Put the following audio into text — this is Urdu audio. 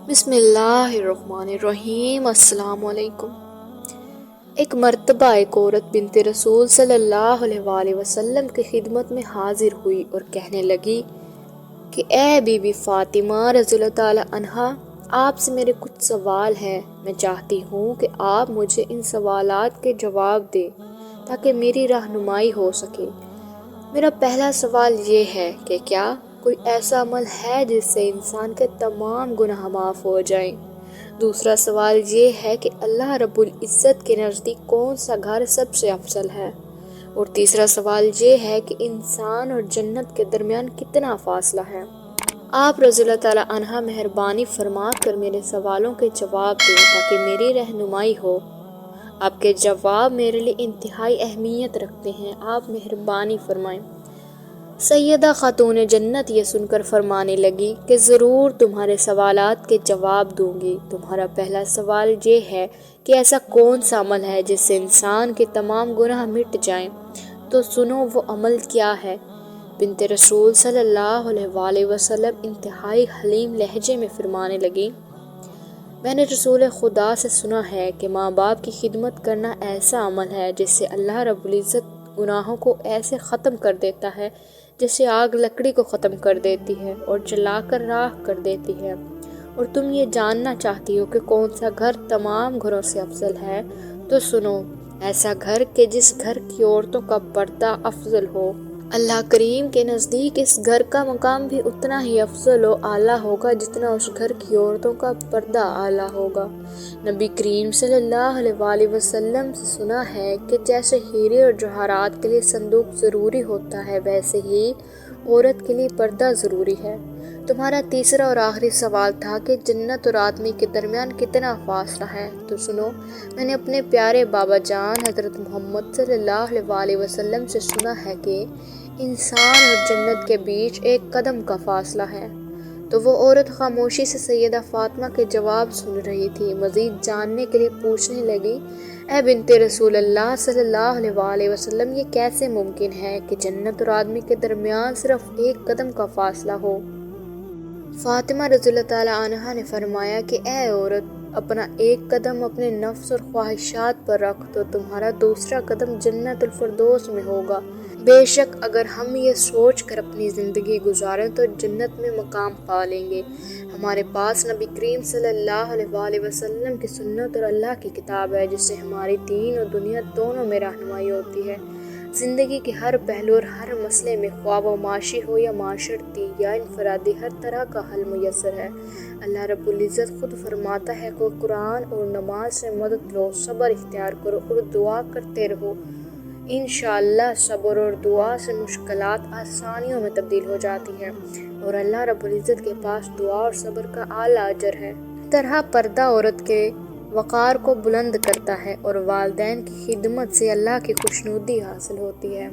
بسم اللہ الرحمن الرحیم۔ السلام علیکم۔ ایک مرتبہ ایک عورت بنت رسول صلی اللہ علیہ وآلہ وسلم کی خدمت میں حاضر ہوئی اور کہنے لگی کہ اے بی بی فاطمہ رضی اللہ تعالی عنہا، آپ سے میرے کچھ سوال ہیں۔ میں چاہتی ہوں کہ آپ مجھے ان سوالات کے جواب دیں تاکہ میری رہنمائی ہو سکے۔ میرا پہلا سوال یہ ہے کہ کیا کوئی ایسا عمل ہے جس سے انسان کے تمام گناہ معاف ہو جائیں؟ دوسرا سوال یہ ہے کہ اللہ رب العزت کے نزدیک کون سا گھر سب سے افضل ہے؟ اور تیسرا سوال یہ ہے کہ انسان اور جنت کے درمیان کتنا فاصلہ ہے؟ آپ رضی اللہ تعالیٰ عنہ مہربانی فرما کر میرے سوالوں کے جواب دیں تاکہ میری رہنمائی ہو۔ آپ کے جواب میرے لیے انتہائی اہمیت رکھتے ہیں، آپ مہربانی فرمائیں۔ سیدہ خاتون جنت یہ سن کر فرمانے لگی کہ ضرور تمہارے سوالات کے جواب دوں گی۔ تمہارا پہلا سوال یہ ہے کہ ایسا کون سا عمل ہے جس سے انسان کے تمام گناہ مٹ جائیں، تو سنو وہ عمل کیا ہے۔ بنت رسول صلی اللہ علیہ وآلہ وسلم انتہائی حلیم لہجے میں فرمانے لگی، میں نے رسول خدا سے سنا ہے کہ ماں باپ کی خدمت کرنا ایسا عمل ہے جس سے اللہ رب العزت گناہوں کو ایسے ختم کر دیتا ہے جیسے آگ لکڑی کو ختم کر دیتی ہے اور جلا کر راکھ کر دیتی ہے۔ اور تم یہ جاننا چاہتی ہو کہ کون سا گھر تمام گھروں سے افضل ہے، تو سنو، ایسا گھر کہ جس گھر کی عورتوں کا پردہ افضل ہو۔ اللہ کریم کے نزدیک اس گھر کا مقام بھی اتنا ہی افضل و اعلیٰ ہوگا جتنا اس گھر کی عورتوں کا پردہ اعلیٰ ہوگا۔ نبی کریم صلی اللہ علیہ وآلہ وسلم سے سنا ہے کہ جیسے ہیرے اور جواہرات کے لیے صندوق ضروری ہوتا ہے، ویسے ہی عورت کے لیے پردہ ضروری ہے۔ تمہارا تیسرا اور آخری سوال تھا کہ جنت اور آدمی کے درمیان کتنا فاصلہ ہے، تو سنو، میں نے اپنے پیارے بابا جان حضرت محمد صلی اللہ علیہ وآلہ وسلم سے سنا ہے کہ انسان اور جنت کے بیچ ایک قدم کا فاصلہ ہے۔ تو وہ عورت خاموشی سے سیدہ فاطمہ کے جواب سن رہی تھی، مزید جاننے کے لیے پوچھنے لگی، اے بنت رسول اللہ صلی اللہ علیہ وآلہ وسلم، یہ کیسے ممکن ہے کہ جنت اور آدمی کے درمیان صرف ایک قدم کا فاصلہ ہو؟ فاطمہ رضی اللہ تعالیٰ عنہا نے فرمایا کہ اے عورت، اپنا ایک قدم اپنے نفس اور خواہشات پر رکھ تو تمہارا دوسرا قدم جنت الفردوس میں ہوگا۔ بے شک اگر ہم یہ سوچ کر اپنی زندگی گزاریں تو جنت میں مقام پا لیں گے۔ ہمارے پاس نبی کریم صلی اللہ علیہ وآلہ وسلم کی سنت اور اللہ کی کتاب ہے، جس سے ہماری دین اور دنیا دونوں میں رہنمائی ہوتی ہے۔ زندگی کے ہر پہلو اور ہر مسئلے میں، خواہ وہ معاشی ہو یا معاشرتی یا انفرادی، ہر طرح کا حل میسر ہے۔ اللہ رب العزت خود فرماتا ہے کہ قرآن اور نماز سے مدد لو، صبر اختیار کرو اور دعا کرتے رہو۔ انشاءاللہ صبر اور دعا سے مشکلات آسانیوں میں تبدیل ہو جاتی ہیں، اور اللہ رب العزت کے پاس دعا اور صبر کا اعلیٰ اجر ہے۔ اس طرح پردہ عورت کے وقار کو بلند کرتا ہے اور والدین کی خدمت سے اللہ کی خوشنودی حاصل ہوتی ہے۔